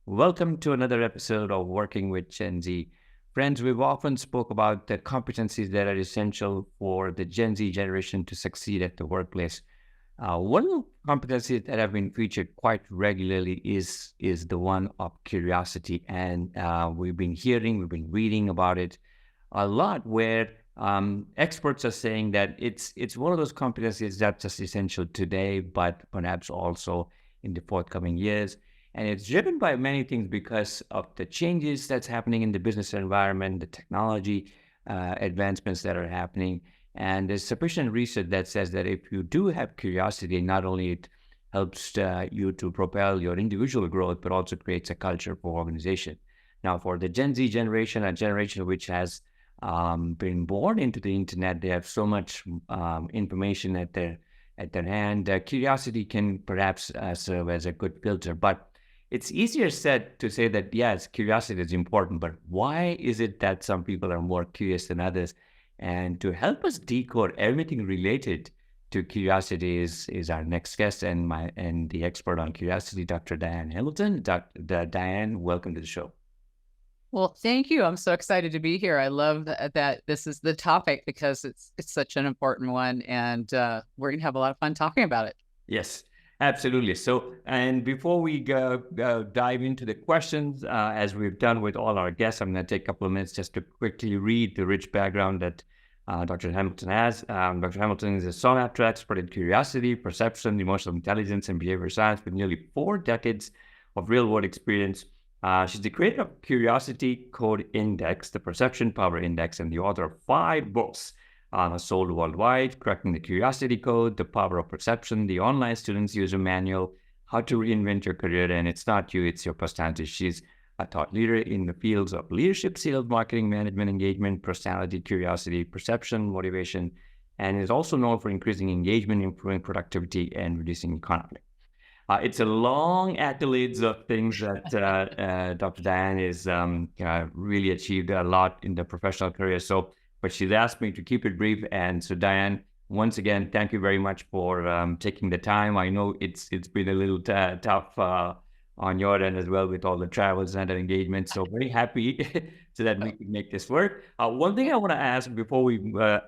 Welcome to another episode of Working with Gen Z. Friends, we've often spoke about the competencies that are essential for the Gen Z generation to succeed at the workplace. One of the competencies that have been featured quite regularly is the one of curiosity, and we've been reading about it a lot, where experts are saying that it's one of those competencies that's just essential today, but perhaps also in the forthcoming years. And it's driven by many things because of the changes that's happening in the business environment, the technology advancements that are happening. And there's sufficient research that says that if you do have curiosity, not only it helps you to propel your individual growth, but also creates a culture for organization. Now, for the Gen Z generation, a generation which has been born into the internet, they have so much information at their hand. Curiosity can perhaps serve as a good filter, but it's easier said to say that yes, curiosity is important, but why is it that some people are more curious than others? And to help us decode everything related to curiosity is our next guest and the expert on curiosity, Dr. Diane Hamilton. Diane, welcome to the show. Well, thank you. I'm so excited to be here. I love that this is the topic because it's such an important one, and we're going to have a lot of fun talking about it. Yes, absolutely. So, and before we go dive into the questions, as we've done with all our guests, I'm going to take a couple of minutes just to quickly read the rich background that Dr. Hamilton has. Dr. Hamilton is a sought after expert in curiosity, perception, emotional intelligence, and behavior science with nearly 4 decades of real world experience. She's the creator of Curiosity Code Index, the Perception Power Index, and the author of 5 books sold worldwide: Cracking the Curiosity Code, The Power of Perception, The Online Student's User Manual, How to Reinvent Your Career, and It's Not You, It's Your Personality. She's a thought leader in the fields of leadership, sales, marketing, management, engagement, personality, curiosity, perception, motivation, and is also known for increasing engagement, improving productivity, and reducing conflict. It's a long accolades of things that Dr. Diane is really achieved a lot in the professional career. So, but she's asked me to keep it brief. And so, Diane, once again, thank you very much for taking the time. I know it's been a little tough on your end as well with all the travels and the engagement. So very happy so that we can make this work. One thing I want to ask before we move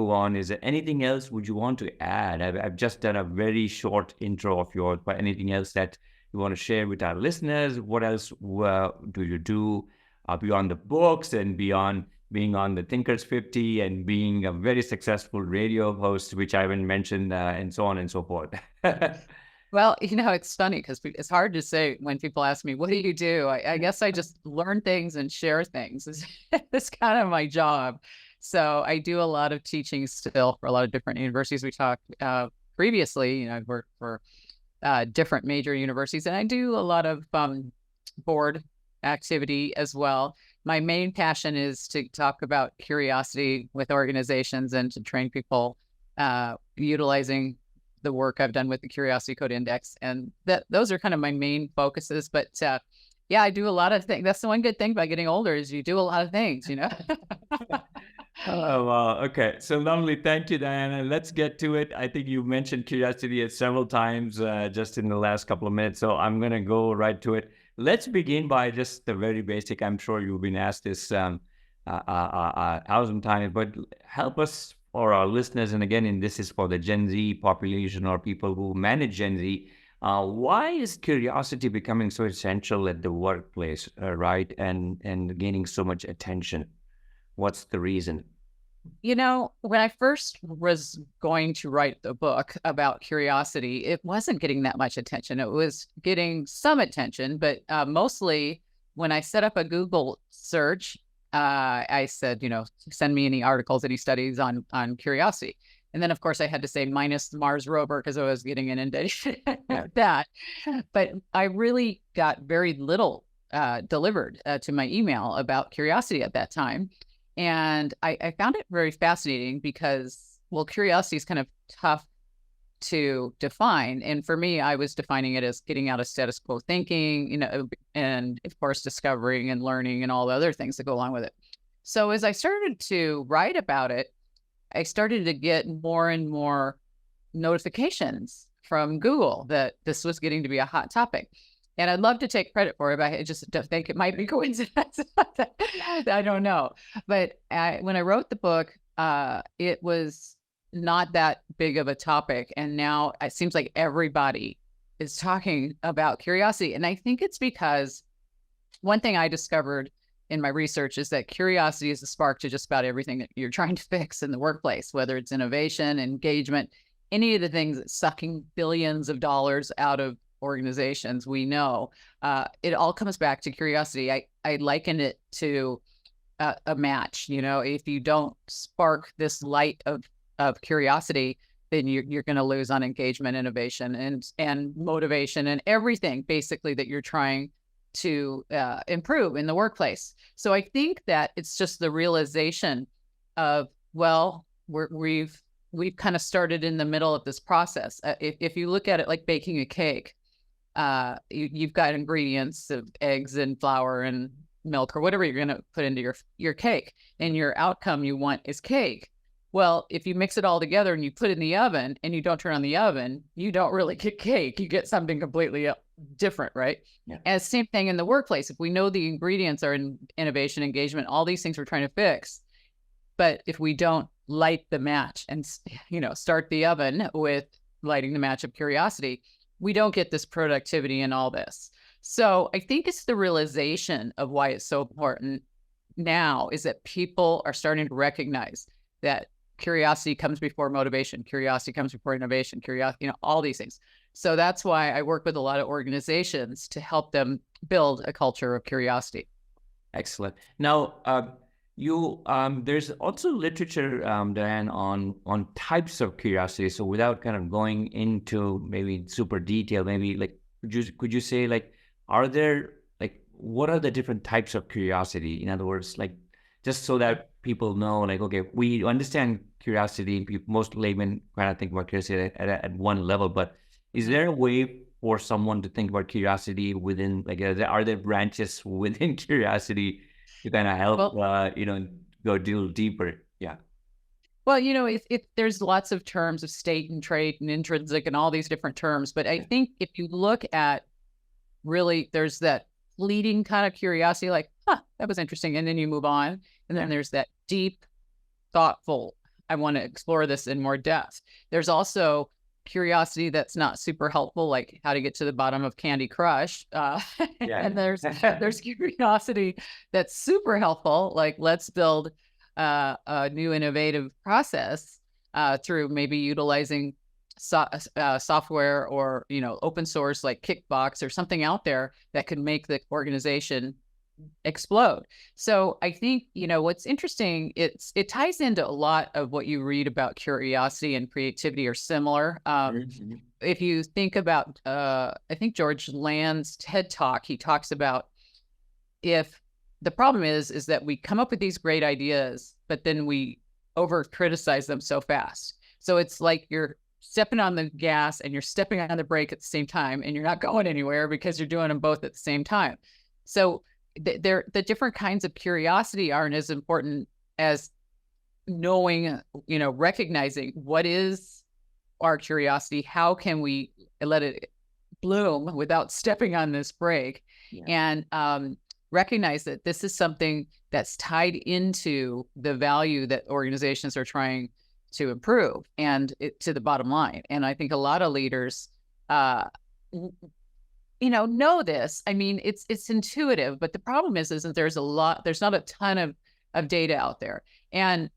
on, is there anything else would you want to add? I've just done a very short intro of yours, but anything else that you want to share with our listeners? What else do you do beyond the books and beyond being on the Thinkers 50 and being a very successful radio host, which I haven't mentioned, and so on and so forth? Well, it's funny because it's hard to say when people ask me, what do you do? I guess I just learn things and share things. It's kind of my job. So I do a lot of teaching still for a lot of different universities. We talked previously, I've worked for different major universities, and I do a lot of board activity as well. My main passion is to talk about curiosity with organizations and to train people utilizing the work I've done with the Curiosity Code Index. And those are kind of my main focuses. But yeah, I do a lot of things. That's the one good thing about getting older is you do a lot of things, Oh, wow. Okay. So lovely. Thank you, Diana. Let's get to it. I think you mentioned curiosity several times just in the last couple of minutes. So I'm going to go right to it. Let's begin by just the very basic. I'm sure you've been asked this 1,000 times, but help us or our listeners. And again, and this is for the Gen Z population or people who manage Gen Z. Why is curiosity becoming so essential at the workplace, right? And gaining so much attention? What's the reason? When I first was going to write the book about curiosity, it wasn't getting that much attention. It was getting some attention, but mostly when I set up a Google search, I said, send me any articles, any studies on curiosity. And then, of course, I had to say minus the Mars rover because I was getting inundated with that. But I really got very little delivered to my email about curiosity at that time. And I found it very fascinating because, well, curiosity is kind of tough to define. And for me, I was defining it as getting out of status quo thinking, and of course, discovering and learning and all the other things that go along with it. So as I started to write about it, I started to get more and more notifications from Google that this was getting to be a hot topic. And I'd love to take credit for it, but I just don't think it might be coincidence. I don't know. But when I wrote the book, it was not that big of a topic. And now it seems like everybody is talking about curiosity. And I think it's because one thing I discovered in my research is that curiosity is the spark to just about everything that you're trying to fix in the workplace, whether it's innovation, engagement, any of the things that's sucking billions of dollars out of organizations. We know it all comes back to curiosity. I liken it to a match. You know, if you don't spark this light of curiosity, then you're going to lose on engagement, innovation, and motivation, and everything basically that you're trying to improve in the workplace. So I think that it's just the realization of, well, we've kind of started in the middle of this process. If you look at it like baking a cake, you've got ingredients of eggs and flour and milk or whatever you're going to put into your cake, and your outcome you want is cake. Well, if you mix it all together and you put it in the oven and you don't turn on the oven, you don't really get cake. You get something completely different, right? Yeah. And same thing in the workplace. If we know the ingredients are in innovation, engagement, all these things we're trying to fix, but if we don't light the match and, you know, start the oven with lighting the match of curiosity, we don't get this productivity and all this. So I think it's the realization of why it's so important now is that people are starting to recognize that curiosity comes before motivation, curiosity comes before innovation, curiosity, you know, all these things. So that's why I work with a lot of organizations to help them build a culture of curiosity. Excellent. Now, there's also literature, Diane, on types of curiosity. So without kind of going into maybe super detail, maybe like could you say like, are there like what are the different types of curiosity? In other words, like just so that people know, like, okay, we understand curiosity. Most laymen kind of think about curiosity at one level, but is there a way for someone to think about curiosity within, like, are there branches within curiosity to kind of help, go a little deeper? Yeah. Well, you know, if there's lots of terms of state and trait and intrinsic and all these different terms, but I think if you look at really, there's that fleeting kind of curiosity, like, that was interesting. And then you move on. And then there's that deep, thoughtful, I want to explore this in more depth. There's also curiosity that's not super helpful, like how to get to the bottom of Candy Crush. And there's curiosity that's super helpful, like let's build a new innovative process through maybe utilizing software or, you know, open source like Kickbox or something out there that could make the organization explode. So I think, you know, what's interesting, it ties into a lot of what you read about curiosity and creativity are similar. If you think about, I think George Land's TED Talk, he talks about if the problem is that we come up with these great ideas, but then we over criticize them so fast. So it's like you're stepping on the gas and you're stepping on the brake at the same time, and you're not going anywhere because you're doing them both at the same time. So the different kinds of curiosity aren't as important as knowing, you know, recognizing what is our curiosity, how can we let it bloom without stepping on this brake, and recognize that this is something that's tied into the value that organizations are trying to improve and to the bottom line. And I think a lot of leaders, know this. I mean, it's intuitive, but the problem is that there's not a ton of data out there. And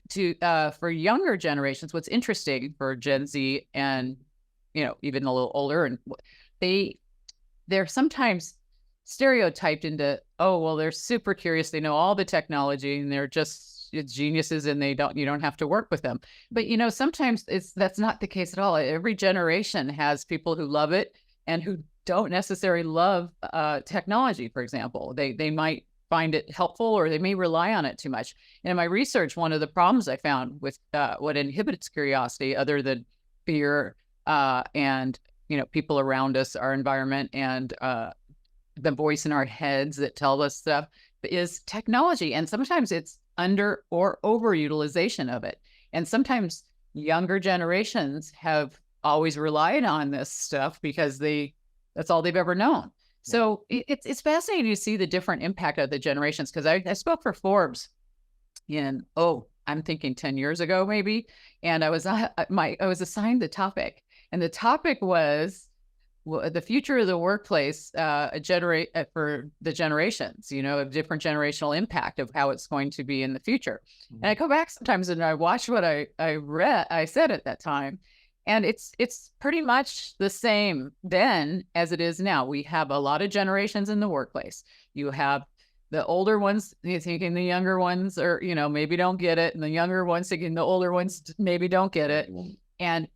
for younger generations, what's interesting for Gen Z and, you know, even a little older, and they're sometimes stereotyped into, oh, well, they're super curious. They know all the technology and they're just geniuses and you don't have to work with them. But, you know, sometimes that's not the case at all. Every generation has people who love it and who don't necessarily love technology, for example. They might find it helpful or they may rely on it too much. And in my research, one of the problems I found with what inhibits curiosity, other than fear and, you know, people around us, our environment, and the voice in our heads that tell us stuff, is technology. And sometimes it's under or overutilization of it. And sometimes younger generations have always relied on this stuff because they That's all they've ever known. So it's fascinating to see the different impact of the generations. Because I spoke for Forbes in, I'm thinking 10 years ago, maybe. And I was assigned the topic, and the topic was the future of the workplace for the generations, of different generational impact of how it's going to be in the future. Mm-hmm. And I go back sometimes and I watch what I said at that time. And it's pretty much the same then as it is now. We have a lot of generations in the workplace. You have the older ones thinking the younger ones are, maybe don't get it. And the younger ones thinking the older ones maybe don't get it. And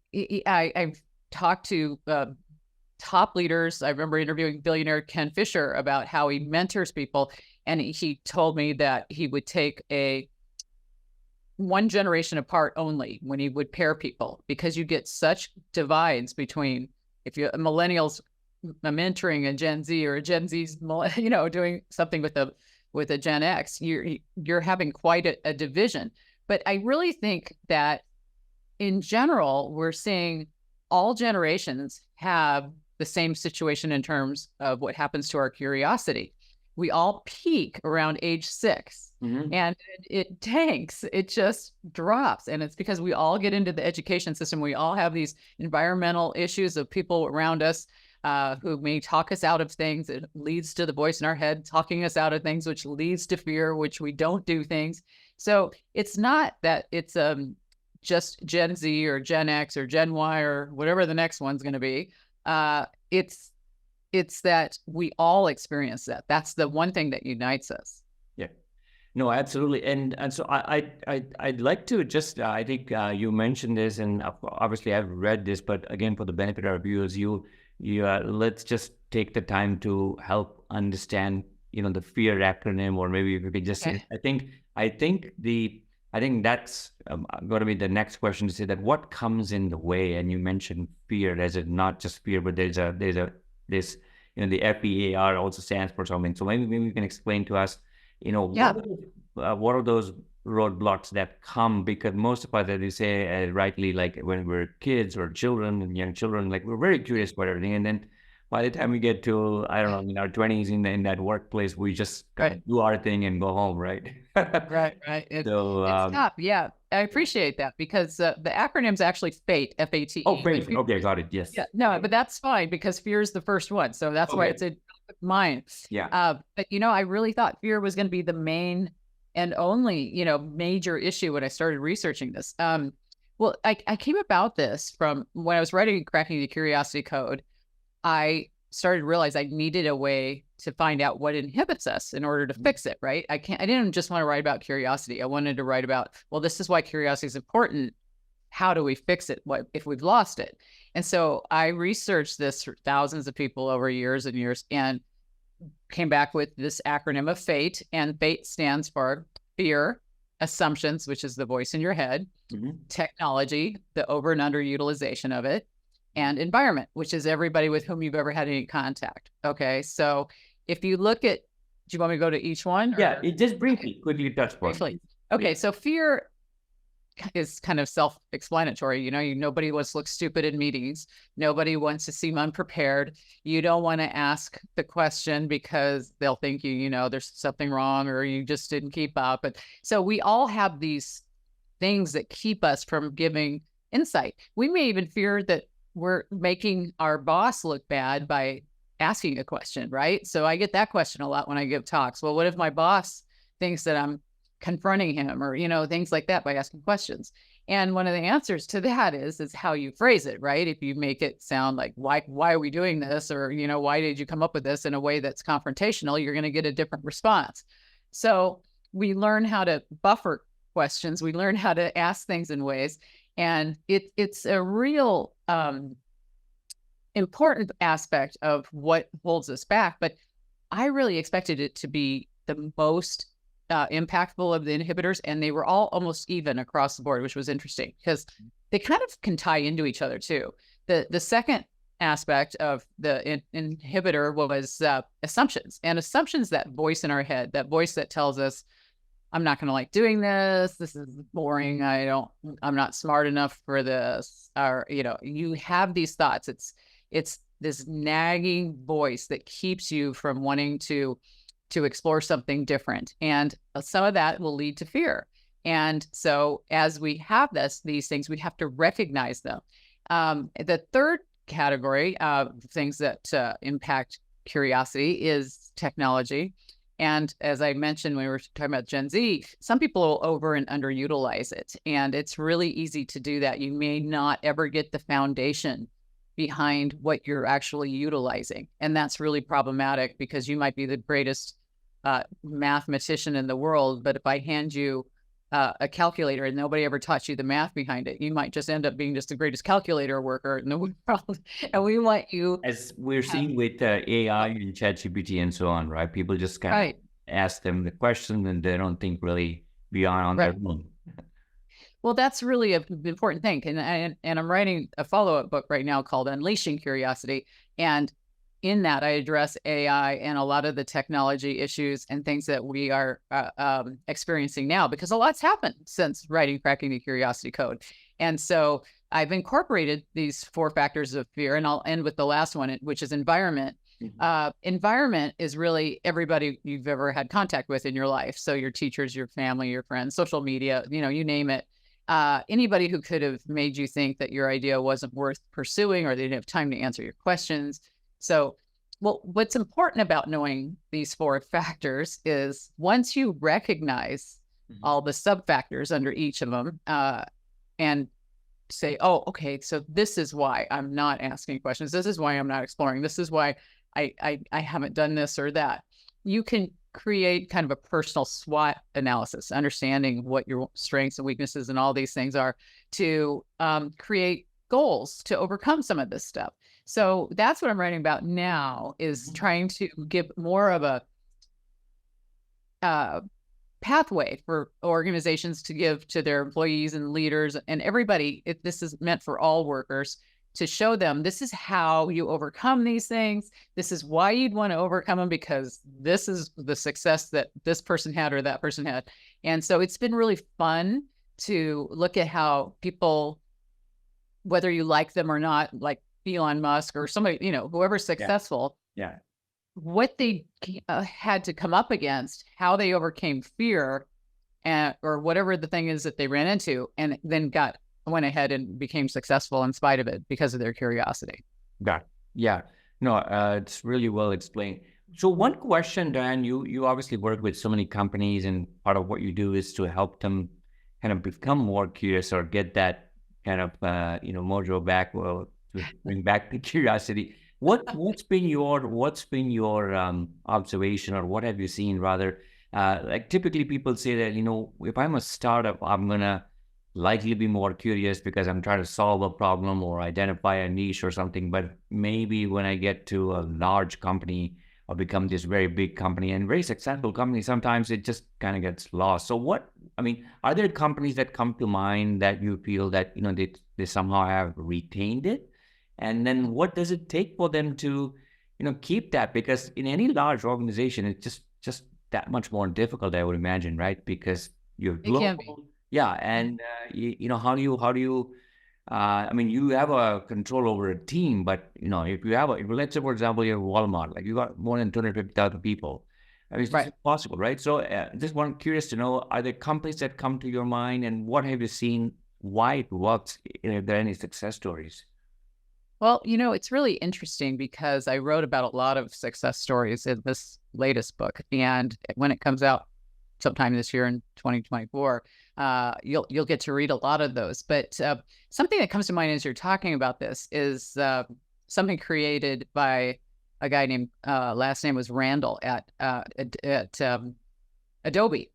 I've talked to top leaders. I remember interviewing billionaire Ken Fisher about how he mentors people. And he told me that he would take one generation apart only when he would pair people, because you get such divides between, if you're millennials mentoring a Gen Z, or a Gen Z's, doing something with a Gen X, you're having quite a division. But I really think that in general, we're seeing all generations have the same situation in terms of what happens to our curiosity. We all peak around age 6, mm-hmm. and it tanks. It just drops. And it's because we all get into the education system. We all have these environmental issues of people around us who may talk us out of things. It leads to the voice in our head talking us out of things, which leads to fear, which we don't do things. So it's not that it's just Gen Z or Gen X or Gen Y or whatever the next one's going to be. It's that we all experience that. That's the one thing that unites us. Yeah, no, absolutely. And so I'd like to just, I think you mentioned this, and obviously I've read this, but again, for the benefit of our viewers, let's just take the time to help understand, the FEAR acronym, or maybe if we could just, okay. I think that's going to be the next question, to say that what comes in the way. And you mentioned fear as it not just fear, but there's this, the FEAR also stands for something. So maybe you can explain to us, what are those roadblocks that come? Because most of us, as you say rightly, like when we're kids or children and young children, like we're very curious about everything. And then by the time we get to, I don't know, in our 20s, in that workplace, we just kind of do our thing and go home, right? Right. It's tough. Yeah, I appreciate that, because the acronym's actually FATE, F-A-T-E. Oh, FATE. Okay, got it. Yes. Yeah, no, but that's fine, because fear is the first one. So that's why it's in mine. Yeah. But, I really thought fear was going to be the main and only, major issue when I started researching this. Well, I came about this from when I was writing Cracking the Curiosity Code. I started to realize I needed a way to find out what inhibits us in order to fix it, right? I didn't just want to write about curiosity. I wanted to write about, well, this is why curiosity is important. How do we fix it? What if we've lost it? And so I researched this for thousands of people over years and years, and came back with this acronym of FATE. And FATE stands for fear, assumptions, which is the voice in your head, mm-hmm. technology, the over and underutilization of it, and environment, which is everybody with whom you've ever had any contact. Okay. So if you look at, do you want me to go to each one? Yeah, it just quickly touch points. Okay. So fear is kind of self-explanatory. Nobody wants to look stupid in meetings. Nobody wants to seem unprepared. You don't want to ask the question because they'll think there's something wrong, or you just didn't keep up. And so we all have these things that keep us from giving insight. We may even fear that we're making our boss look bad by asking a question, right? So I get that question a lot when I give talks. Well, what if my boss thinks that I'm confronting him, or, things like that, by asking questions? And one of the answers to that is how you phrase it, right? If you make it sound like, why are we doing this? Or, why did you come up with this, in a way that's confrontational, you're going to get a different response. So we learn how to buffer questions. We learn how to ask things in ways. And it's a real important aspect of what holds us back. But I really expected it to be the most impactful of the inhibitors, and they were all almost even across the board, which was interesting, because they kind of can tie into each other too. The second aspect of the inhibitor was assumptions. And assumptions, that voice in our head, that voice that tells us, I'm not going to like doing this. This is boring. I'm not smart enough for this. Or, you have these thoughts. It's this nagging voice that keeps you from wanting to explore something different. And some of that will lead to fear. And so as we have these things, we have to recognize them. The third category of things that impact curiosity is technology. And as I mentioned, when we were talking about Gen Z, some people will over and underutilize it. And it's really easy to do that. You may not ever get the foundation behind what you're actually utilizing. And that's really problematic, because you might be the greatest mathematician in the world, but if I hand you a calculator and nobody ever taught you the math behind it, you might just end up being just the greatest calculator worker in the world. And we want you, As we're seeing with AI and ChatGPT and so on, right? People just kind of right, ask them the question and they don't think really beyond on their right. own. Well, that's really an important thing. And I'm writing a follow-up book right now called Unleashing Curiosity. And in that, I address AI and a lot of the technology issues and things that we are experiencing now, because a lot's happened since writing Cracking the Curiosity Code. And so I've incorporated these 4 factors of fear, and I'll end with the last one, which is environment. Environment is really everybody you've ever had contact with in your life. So your teachers, your family, your friends, social media, you name it. Anybody who could have made you think that your idea wasn't worth pursuing, or they didn't have time to answer your questions. So, well, what's important about knowing these 4 factors is once you recognize all the sub factors under each of them, and say, oh, okay, so this is why I'm not asking questions. This is why I'm not exploring. This is why I haven't done this or that. You can create kind of a personal SWOT analysis, understanding what your strengths and weaknesses and all these things are, to create goals to overcome some of this stuff. So that's what I'm writing about now, is trying to give more of a pathway for organizations to give to their employees and leaders and everybody. If this is meant for all workers, to show them this is how you overcome these things. This is why you'd want to overcome them, because this is the success that this person had or that person had. And so it's been really fun to look at how people, whether you like them or not, like Elon Musk or somebody, whoever's successful, Yeah. what they had to come up against, how they overcame fear, or whatever the thing is that they ran into, and then went ahead and became successful in spite of it because of their curiosity. Got it. Yeah. No, it's really well explained. So one question, Dan, you obviously work with so many companies, and part of what you do is to help them kind of become more curious, or get that kind of mojo back, well, to bring back the curiosity. What's been your observation, or what have you seen rather? Like typically people say that, if I'm a startup, I'm gonna likely be more curious because I'm trying to solve a problem or identify a niche or something. But maybe when I get to a large company or become this very big company and very successful company, sometimes it just kind of gets lost. So are there companies that come to mind that you feel that, they somehow have retained it? And then what does it take for them to, keep that? Because in any large organization, it's just that much more difficult, I would imagine, right? Because you're global. Yeah. And, how do you, you have a control over a team, but, if let's say, for example, you're Walmart, like you got more than 250,000 people. It's just impossible, right? So just curious to know, are there companies that come to your mind, and what have you seen, why it works, if there are any success stories? Well, it's really interesting because I wrote about a lot of success stories in this latest book. And when it comes out sometime this year in 2024, you'll get to read a lot of those. But something that comes to mind as you're talking about this is something created by a guy named, last name was Randall at Adobe,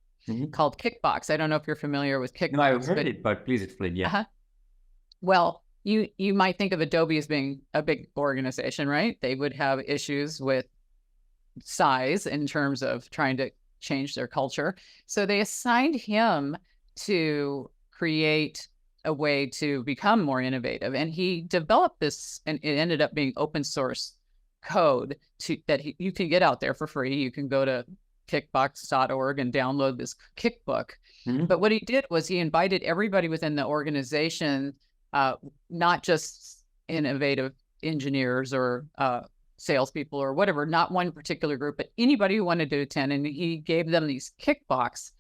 called Kickbox. I don't know if you're familiar with Kickbox. No, I've heard it, but please explain. Yeah. Well, you might think of Adobe as being a big organization, right? They would have issues with size in terms of trying to change their culture. So they assigned him to create a way to become more innovative. And he developed this, and it ended up being open source code that you can get out there for free. You can go to kickbox.org and download this Kickbook. But what he did was he invited everybody within the organization, not just innovative engineers or salespeople or whatever, not one particular group, but anybody who wanted to attend. And he gave them these kickbox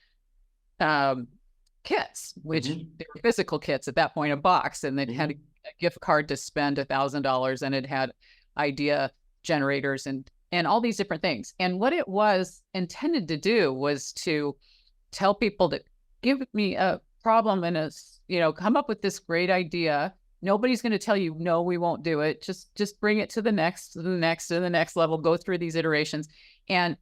kits, which Mhm. they were physical kits at that point, a box, and they had Mhm. a gift card to spend $1,000, and it had idea generators and all these different things. And what it was intended to do was to tell people to give me a problem and come up with this great idea. Nobody's going to tell you, no, we won't do it. Just bring it to the next, to the next, to the next level, go through these iterations. And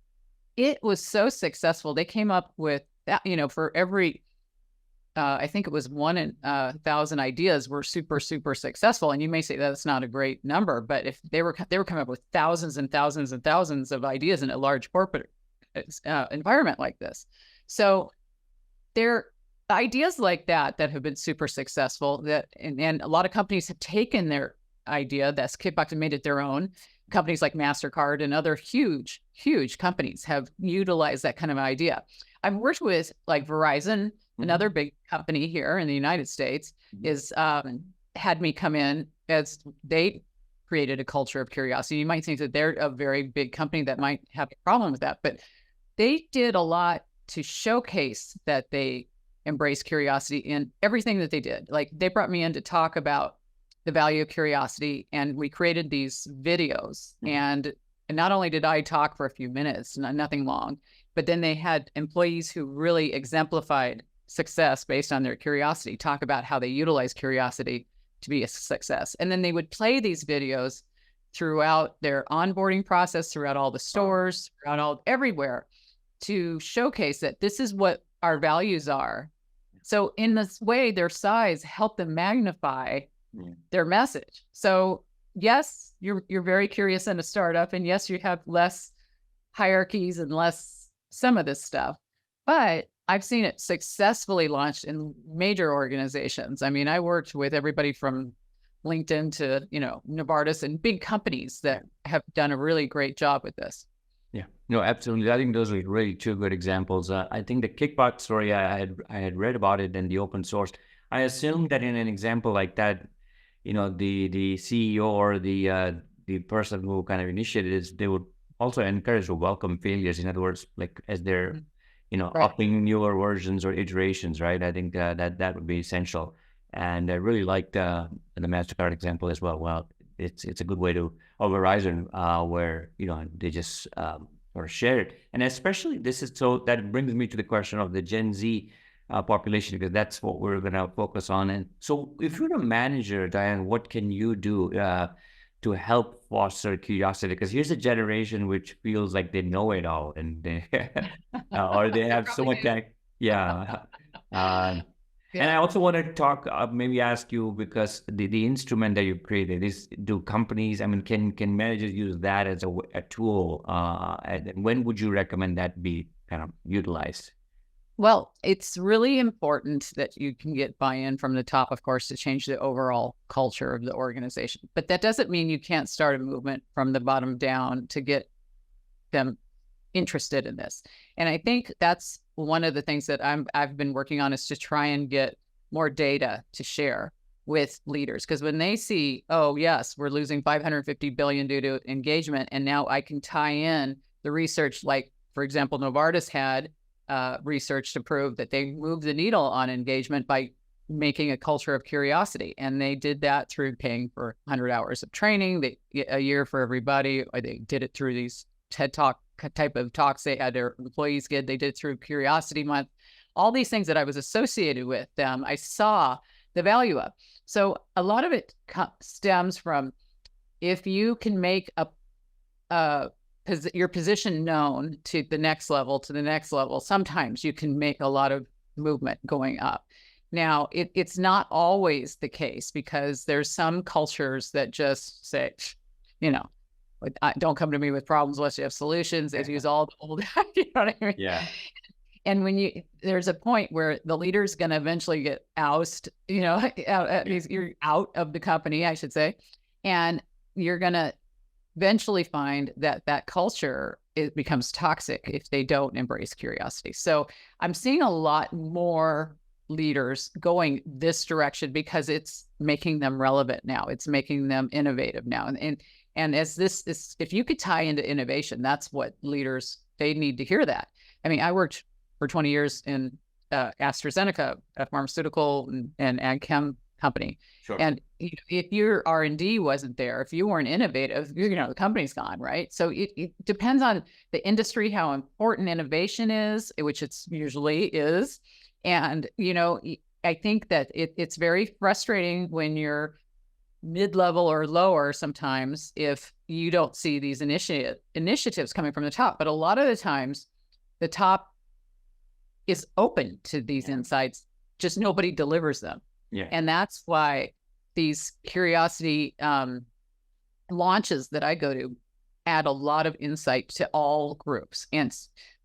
it was so successful. They came up with that, for every, I think it was 1 in 1,000 ideas were super, super successful. And you may say that's not a great number, but if they were coming up with thousands and thousands and thousands of ideas in a large corporate environment like this. So there are ideas like that have been super successful, and a lot of companies have taken their idea, that's kickbox, and made it their own. Companies like MasterCard and other huge, huge companies have utilized that kind of idea. I've worked with like Verizon, another big company here in the United States, is had me come in as they created a culture of curiosity. You might think that they're a very big company that might have a problem with that, but they did a lot to showcase that they embrace curiosity in everything that they did. Like, they brought me in to talk about the value of curiosity, and we created these videos. And not only did I talk for a few minutes, nothing long, but then they had employees who really exemplified success based on their curiosity, talk about how they utilize curiosity to be a success. And then they would play these videos throughout their onboarding process, throughout all the stores, everywhere, to showcase that this is what our values are. So in this way, their size helped them magnify their message. So yes, you're very curious in a startup, and yes, you have less hierarchies and less some of this stuff, but I've seen it successfully launched in major organizations. I mean, I worked with everybody from LinkedIn to, Novartis, and big companies that have done a really great job with this. Yeah, no, absolutely. I think those are really two good examples. I think the kickbox story, I had read about it in the open source. I assume that in an example like that, the CEO or the person who kind of initiated this, they would also encourage to welcome failures. In other words, like as they're, Right. upping newer versions or iterations, right? I think that would be essential. And I really liked the MasterCard example as well. Well, it's a good way to, or Verizon, where they just or share it. And especially that brings me to the question of the Gen Z population, because that's what we're going to focus on. And so, if you're a manager, Diane, what can you do to help foster curiosity? Because here's a generation which feels like they know it all, and they or they have so much yeah. And I also want to talk, maybe ask you, because the instrument that you created is, do companies, I mean, can managers use that as a tool? And when would you recommend that be kind of utilized? Well, it's really important that you can get buy-in from the top, of course, to change the overall culture of the organization. But that doesn't mean you can't start a movement from the bottom down to get them interested in this. And I think that's one of the things that I've been working on, is to try and get more data to share with leaders. Because when they see, oh yes, we're losing 550 billion due to engagement, and now I can tie in the research, like for example, Novartis had research to prove that they moved the needle on engagement by making a culture of curiosity. And they did that through paying for 100 hours of training, a year for everybody, or they did it through these TED Talk type of talks they had their employees get. They did it through Curiosity Month. All these things that I was associated with them, I saw the value of. So a lot of it stems from, if you can make your position known to the next level, sometimes you can make a lot of movement going up. Now, it's not always the case, because there's some cultures that just say, don't come to me with problems unless you have solutions. They use all the old, you know what I mean? Yeah. And there's a point where the leader's going to eventually get ousted, you're out of the company, I should say. And you're going to eventually find that culture, it becomes toxic if they don't embrace curiosity. So I'm seeing a lot more leaders going this direction because it's making them relevant now. It's making them innovative now. And as this is, if you could tie into innovation, that's what leaders, they need to hear that. I mean, I worked for 20 years in AstraZeneca, a pharmaceutical and ag chem company. Sure. And if your R&D wasn't there, if you weren't innovative, the company's gone, right? So it depends on the industry, how important innovation is, which it's usually is. And, I think that it's very frustrating when you're mid-level or lower sometimes if you don't see these initiatives coming from the top. But a lot of the times, the top is open to these insights, just nobody delivers them. Yeah. And that's why these curiosity launches that I go to add a lot of insight to all groups. And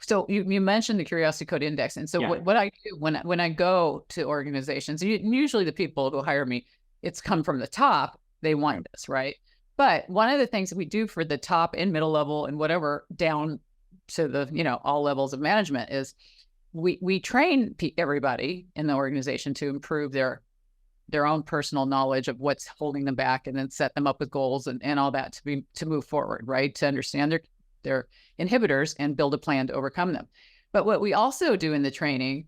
so you mentioned the Curiosity Code Index. And so what I do when I go to organizations, usually the people who hire me, it's come from the top. They want this, right? But one of the things that we do for the top and middle level and whatever down to the, all levels of management is we train everybody in the organization to improve their own personal knowledge of what's holding them back, and then set them up with goals and all that to move forward, right? To understand their inhibitors and build a plan to overcome them. But what we also do in the training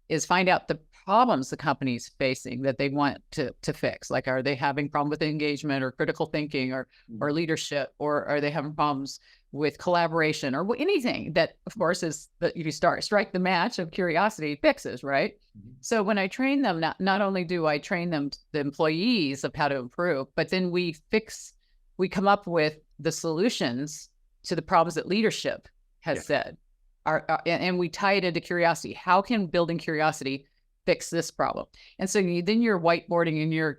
is find out the problems the company's facing that they want to fix. Like, are they having problem with engagement or critical thinking or leadership, or are they having problems with collaboration or anything that, of course, is that if you strike the match of curiosity fixes, right? So when I train them, not only do I train them, the employees, of how to improve, but then we come up with the solutions to the problems that leadership has said. And we tie it into curiosity. How can building curiosity fix this problem? And so then you're whiteboarding and you're,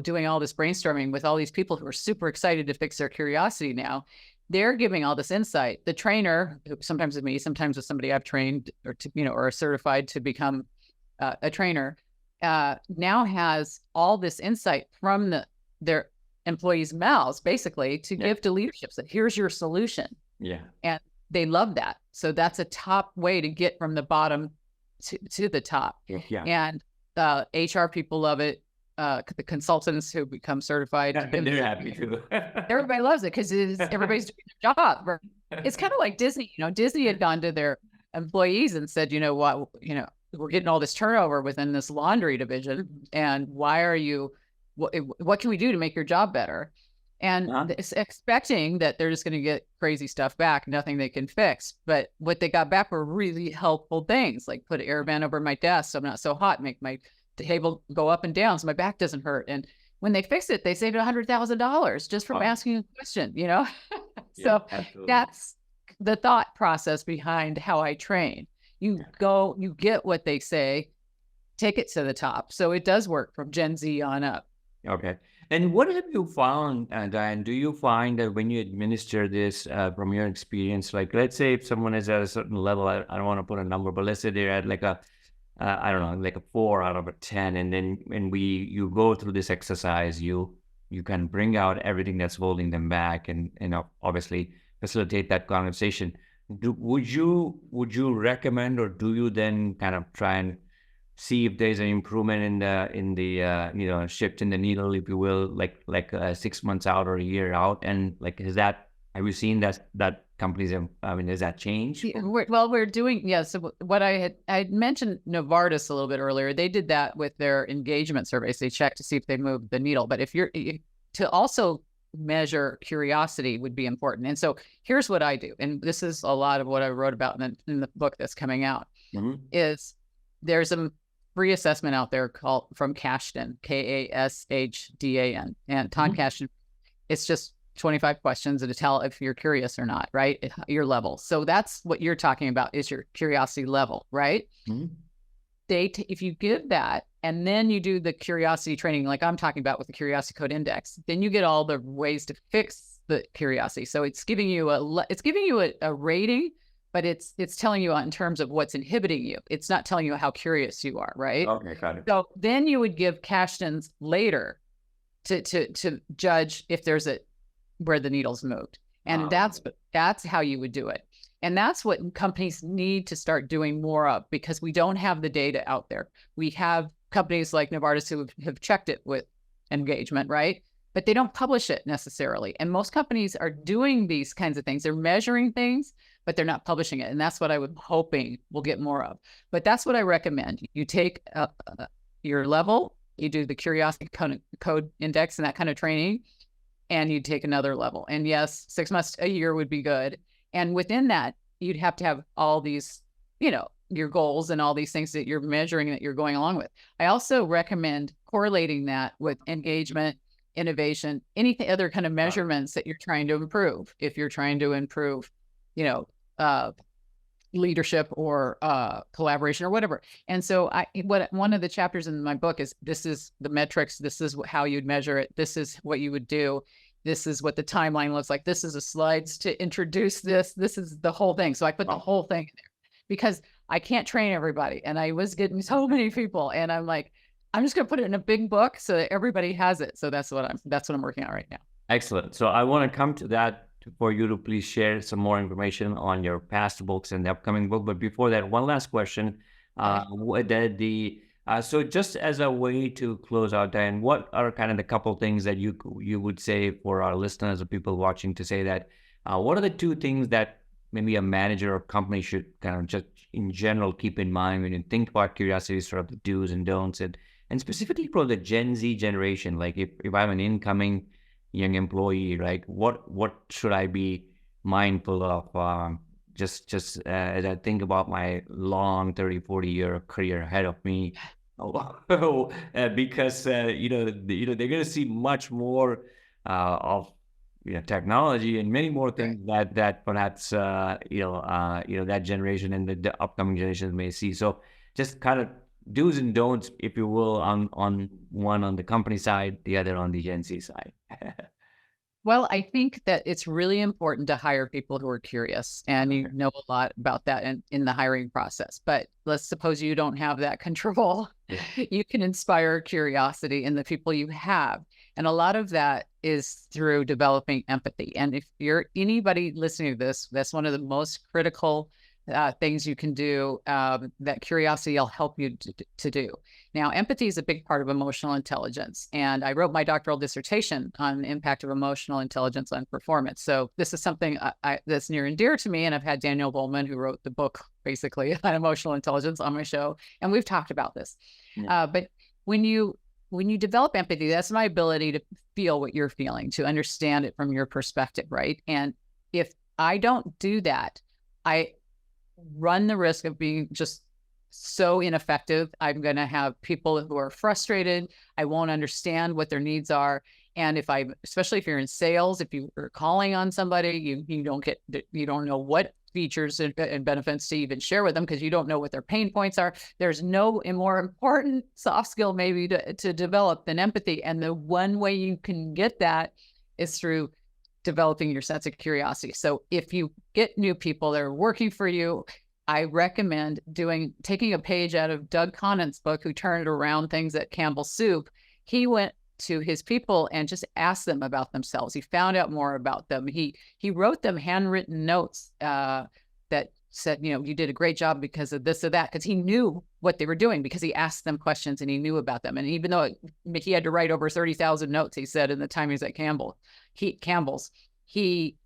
doing all this brainstorming with all these people who are super excited to fix their curiosity now. They're giving all this insight. The trainer, sometimes with me, sometimes with somebody I've trained or or certified to become a trainer, now has all this insight from their employees' mouths, basically, to give to leadership. So here's your solution. Yeah. And they love that. So that's a top way to get from the bottom to the top. Yeah. And HR people love it. The consultants who become certified, they're happy too. Everybody loves it because everybody's doing their job. It's kind of like Disney. Disney had gone to their employees and said, what, we're getting all this turnover within this laundry division, and why are you? What can we do to make your job better? And it's expecting that they're just going to get crazy stuff back, nothing they can fix. But what they got back were really helpful things, like put an airband over my desk so I'm not so hot, make my table go up and down so my back doesn't hurt. And when they fix it, they saved $100,000 just from asking a question, So that's the thought process behind how I train. You get what they say, take it to the top. So it does work from Gen Z on up. Okay. And what have you found, Diane? Do you find that when you administer this from your experience, like let's say if someone is at a certain level, I don't want to put a number, but let's say they're at like a, I don't know, like a 4 out of a 10. And then when you go through this exercise, you can bring out everything that's holding them back and, obviously facilitate that conversation. Would you recommend, or do you then kind of try and see if there's an improvement in the shift in the needle, if you will, like 6 months out or a year out? And like, have you seen that companies have, has that changed? We're doing, so what I had mentioned Novartis a little bit earlier, they did that with their engagement surveys. They checked to see if they moved the needle. But to also measure curiosity would be important. And so here's what I do. And this is a lot of what I wrote about in the book that's coming out, is there's a free assessment out there called from Kashdan, Kashdan, and Todd Kashdan. It's just 25 questions to tell if you're curious or not, right? Your level. So that's what you're talking about, is your curiosity level, right? If you give that, and then you do the curiosity training, like I'm talking about with the Curiosity Code Index, then you get all the ways to fix the curiosity. So it's giving you a rating, but it's telling you in terms of what's inhibiting you. It's not telling you how curious you are, right? Okay, got it. So then you would give Kashdan's later to judge if there's where the needle's moved. And that's how you would do it. And that's what companies need to start doing more of, because we don't have the data out there. We have companies like Novartis who have checked it with engagement, right? But they don't publish it necessarily. And most companies are doing these kinds of things. They're measuring things, but they're not publishing it. And that's what I was hoping we'll get more of. But that's what I recommend. You take your level, you do the curiosity code index and that kind of training, and you take another level. And yes, 6 months, a year would be good. And within that, you'd have to have all these, your goals and all these things that you're measuring that you're going along with. I also recommend correlating that with engagement, innovation, anything other kind of measurements that you're trying to improve. If you're trying to improve, leadership or collaboration or whatever. And so one of the chapters in my book is, this is the metrics. This is how you'd measure it. This is what you would do. This is what the timeline looks like. This is the slides to introduce this. This is the whole thing. So I put the whole thing in there because I can't train everybody. And I was getting so many people, and I'm like, I'm just going to put it in a big book so that everybody has it. So that's what I'm working on right now. Excellent. So I want to come to that for you to please share some more information on your past books and the upcoming book. But before that, one last question. So just as a way to close out, Diane, what are kind of the couple things that you would say for our listeners or people watching to say that, what are the 2 things that maybe a manager or company should kind of just in general keep in mind when you think about curiosity, sort of the do's and don'ts, and specifically for the Gen Z generation, like if I'm an incoming young employee, right, what should I be mindful of, just as I think about my long 30-40 year career ahead of me, because they're going to see much more of technology and many more things that perhaps that generation and the upcoming generations may see. So just kind of do's and don'ts, if you will, on one on the company side, the other on the Gen Z side. Well, I think that it's really important to hire people who are curious, and you know a lot about that in the hiring process. But let's suppose you don't have that control. You can inspire curiosity in the people you have. And a lot of that is through developing empathy. And if you're anybody listening to this, that's one of the most critical things you can do, that curiosity will help you to do. Now, empathy is a big part of emotional intelligence. And I wrote my doctoral dissertation on the impact of emotional intelligence on performance. So this is something that's near and dear to me. And I've had Daniel Goleman, who wrote the book, basically, on emotional intelligence, on my show. And we've talked about this. But when you develop empathy, that's my ability to feel what you're feeling, to understand it from your perspective, right? And if I don't do that, I run the risk of being just so ineffective. I'm going to have people who are frustrated. I won't understand what their needs are. And especially if you're in sales, if you are calling on somebody, you don't know what features and benefits to even share with them, because you don't know what their pain points are. There's no more important soft skill maybe to develop than empathy. And the one way you can get that is through developing your sense of curiosity. So if you get new people that are working for you, I recommend taking a page out of Doug Conant's book, who turned around things at Campbell Soup. He went to his people and just asked them about themselves. He found out more about them. He wrote them handwritten notes that said, you did a great job because of this or that, because he knew what they were doing, because he asked them questions and he knew about them. And even though he had to write over 30,000 notes, he said, in the time he was at Campbell's, he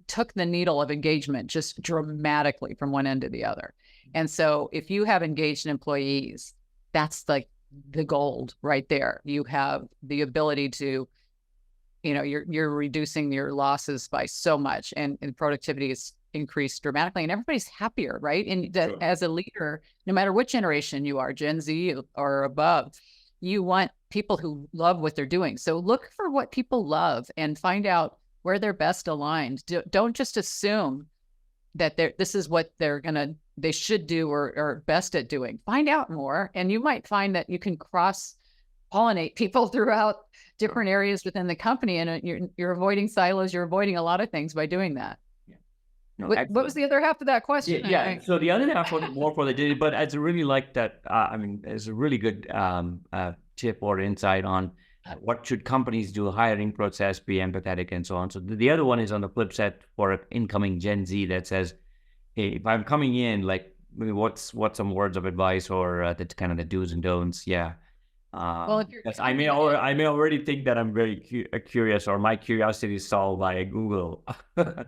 took the needle of engagement just dramatically from one end to the other. And so if you have engaged employees, that's like the gold right there. You have the ability to, you're reducing your losses by so much, and productivity is increased dramatically, and everybody's happier, right? And Sure. As a leader, no matter what generation you are, Gen Z or above, you want people who love what they're doing. So look for what people love and find out where they're best aligned. Don't just assume that this is what they should do or are best at doing. Find out more, and you might find that you can cross-pollinate people throughout different areas within the company, and you're avoiding silos. You're avoiding a lot of things by doing that. No, What was the other half of that question? Yeah. So the other half was more for the data, but I really like that. It's a really good tip or insight on what should companies do, hiring process, be empathetic, and so on. So the other one is on the flip side for incoming Gen Z that says, hey, if I'm coming in, like, maybe what's some words of advice or the kind of the do's and don'ts? Yeah. Well, if you're Because coming I may already think that I'm very curious, or my curiosity is solved by Google. in,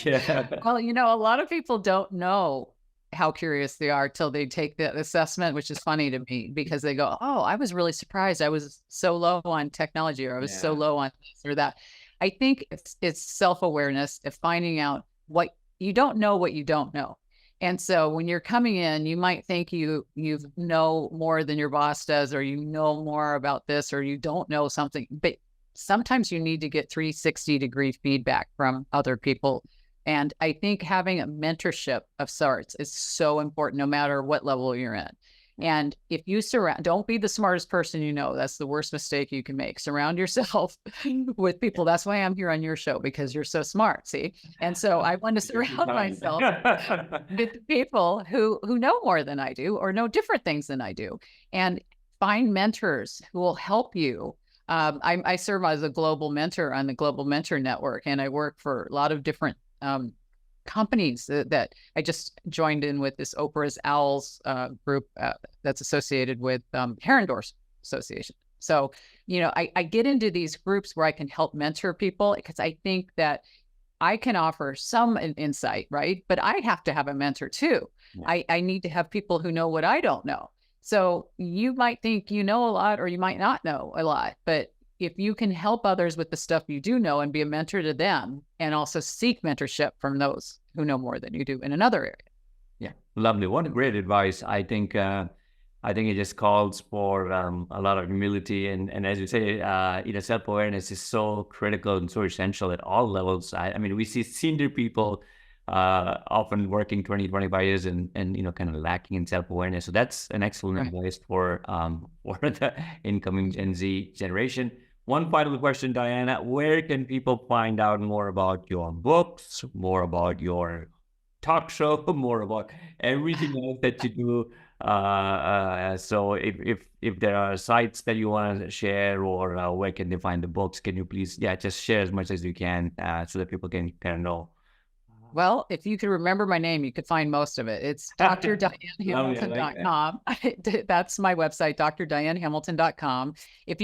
Yeah. well, a lot of people don't know how curious they are till they take the assessment, which is funny to me because they go, "Oh, I was really surprised. I was so low on technology, or I was so Yeah. low on this or that." I think it's self-awareness of finding out what you don't know, what you don't know. And so when you're coming in, you might think you know more than your boss does, or you know more about this, or you don't know something. But sometimes you need to get 360-degree feedback from other people. And I think having a mentorship of sorts is so important, no matter what level you're in. And if you don't be the smartest person you know. That's the worst mistake you can make. Surround yourself with people. That's why I'm here on your show, because you're so smart. See? And so I want to You're too surround kind. myself with people who know more than I do, or know different things than I do, and find mentors who will help you. I serve as a global mentor on the Global Mentor Network, and I work for a lot of different companies that I just joined in with this Oprah's Owls group that's associated with Herondor's Association. So, I get into these groups where I can help mentor people, because I think that I can offer some insight, right? But I have to have a mentor too. Yeah. I need to have people who know what I don't know. So you might think you know a lot, or you might not know a lot, but if you can help others with the stuff you do know and be a mentor to them, and also seek mentorship from those who know more than you do in another area. Yeah, lovely. What a great advice. I think it just calls for a lot of humility, and as you say, self-awareness is so critical and so essential at all levels. I mean, we see senior people often working 20, 25 years and kind of lacking in self-awareness. So that's an excellent Right. advice for for the incoming Gen Z generation. One final question, Diana: where can people find out more about your books, more about your talk show, more about everything else that you do? So if there are sites that you want to share, or where can they find the books, can you please, yeah, just share as much as you can, so that people can kind of know. Well, if you could remember my name, you could find most of it. It's Lovely, I like that. drdianehamilton.com. That's my website, drdianehamilton.com. If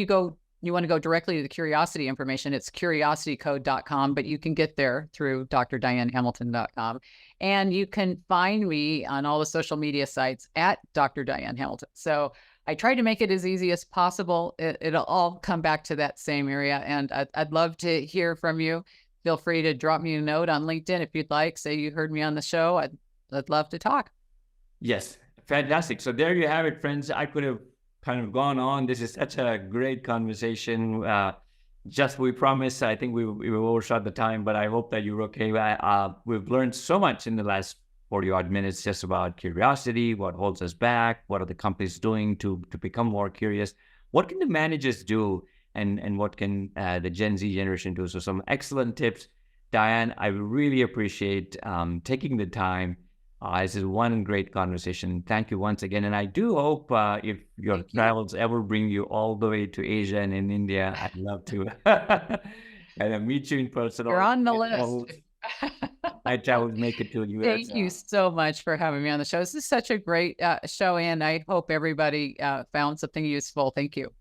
you want to go directly to the curiosity information, it's curiositycode.com, but you can get there through drdianehamilton.com. And you can find me on all the social media sites at Dr. Diane Hamilton. So I try to make it as easy as possible. It'll all come back to that same area. And I'd love to hear from you. Feel free to drop me a note on LinkedIn if you'd like. Say you heard me on the show. I'd love to talk. Yes, fantastic. So there you have it, friends. I could have kind of gone on. This is such a great conversation. Just we promise, I think we overshot the time, but I hope that you're okay. We've learned so much in the last 40 odd minutes, just about curiosity, what holds us back, what are the companies doing to become more curious, what can the managers do, and what can the Gen Z generation do. So some excellent tips. Diane, I really appreciate taking the time. This is one great conversation. Thank you once again. And I do hope if your Thank you. travels ever bring you all the way to Asia and in India, I'd love to and meet you in person. You're on the Or list. I travel to make it to the US. Thank you so much for having me on the show. This is such a great show, and I hope everybody found something useful. Thank you.